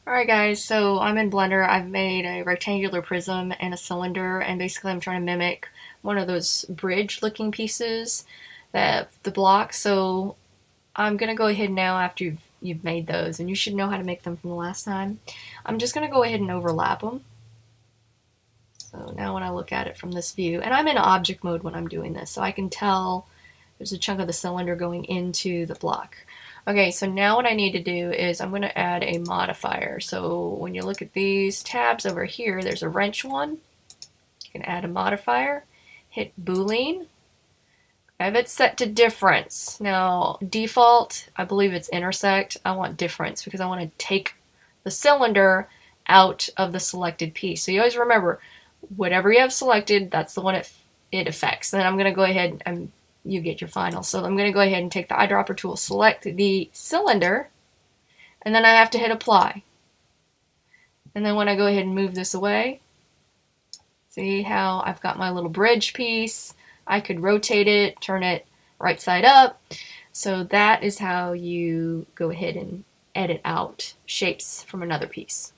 Alright guys, so I'm in Blender. I've made a rectangular prism and a cylinder, and basically I'm trying to mimic one of those bridge looking pieces, that the block. So I'm gonna go ahead now after you've made those, and you should know how to make them from the last time. I'm just gonna go ahead and overlap them. So now when I look at it from this view, and I'm in object mode when I'm doing this, so I can tell there's a chunk of the cylinder going into the block. Okay, so now what I need to do is I'm going to add a modifier. So when you look at these tabs over here, there's a wrench one. You can add a modifier, hit Boolean. I have it set to difference. Now, default, I believe it's intersect. I want difference because I want to take the cylinder out of the selected piece. So you always remember, whatever you have selected, that's the one it affects. Then I'm going to go ahead and you get your final. So I'm going to go ahead and take the eyedropper tool, select the cylinder, and then I have to hit apply. And then when I go ahead and move this away, see how I've got my little bridge piece. I could rotate it, turn it right side up. So that is how you go ahead and edit out shapes from another piece.